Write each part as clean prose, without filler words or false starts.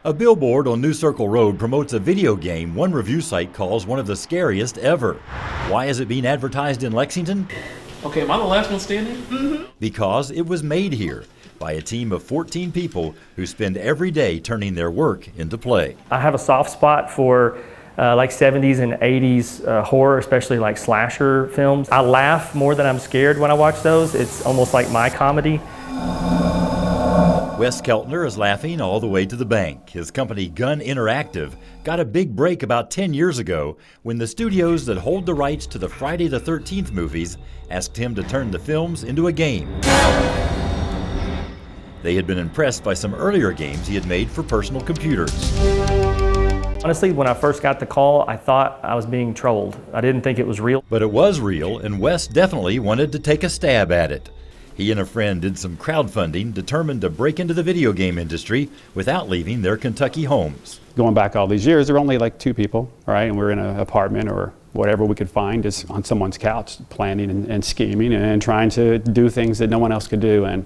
A billboard on New Circle Road promotes a video game one review site calls one of the scariest ever. Why is it being advertised in Lexington? Okay, am I the last one standing? Mm-hmm. Because it was made here by a team of 14 people who spend every day turning their work into play. I have a soft spot for like 70s and 80s horror, especially like slasher films. I laugh more than I'm scared when I watch those. It's almost like my comedy. Wes Keltner is laughing all the way to the bank. His company Gun Interactive got a big break about 10 years ago when the studios that hold the rights to the Friday the 13th movies asked him to turn the films into a game. They had been impressed by some earlier games he had made for personal computers. Honestly, when I first got the call, I thought I was being trolled. I didn't think it was real. But it was real, and Wes definitely wanted to take a stab at it. He and a friend did some crowdfunding, determined to break into the video game industry without leaving their Kentucky homes. Going back all these years, there were only like 2 people, right? And we were in an apartment or whatever we could find, just on someone's couch, planning and scheming and trying to do things that no one else could do. And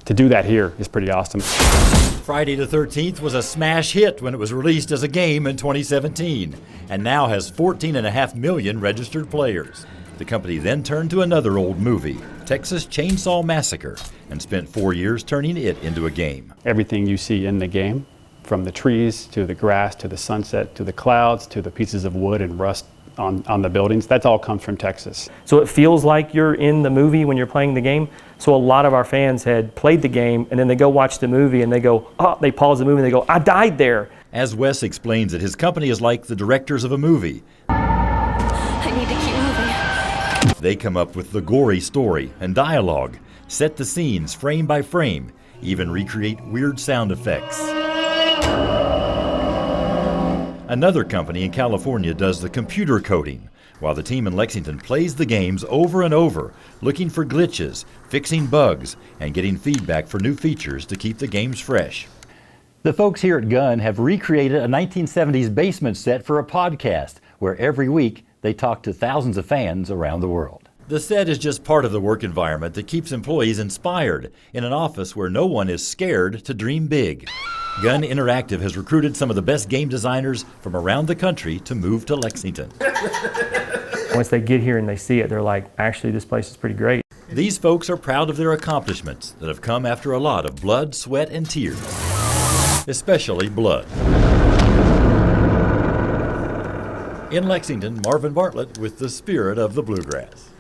to do that here is pretty awesome. Friday the 13th was a smash hit when it was released as a game in 2017, and now has 14.5 million registered players. The company then turned to another old movie, Texas Chainsaw Massacre, and spent 4 years turning it into a game. Everything you see in the game, from the trees to the grass to the sunset to the clouds to the pieces of wood and rust on the buildings, that all comes from Texas. So it feels like you're in the movie when you're playing the game. So a lot of our fans had played the game and then they go watch the movie and they go, oh, they pause the movie and they go, I died there. As Wes explains it, his company is like the directors of a movie. I need to keep moving. They come up with the gory story and dialogue, set the scenes frame by frame, even recreate weird sound effects. Another company in California does the computer coding, while the team in Lexington plays the games over and over, looking for glitches, fixing bugs, and getting feedback for new features to keep the games fresh. The folks here at Gun have recreated a 1970s basement set for a podcast, where every week they talk to thousands of fans around the world. The set is just part of the work environment that keeps employees inspired in an office where no one is scared to dream big. Gun Interactive has recruited some of the best game designers from around the country to move to Lexington. Once they get here and they see it, they're like, actually, this place is pretty great. These folks are proud of their accomplishments that have come after a lot of blood, sweat, and tears, especially blood. In Lexington, Marvin Bartlett with the Spirit of the Bluegrass.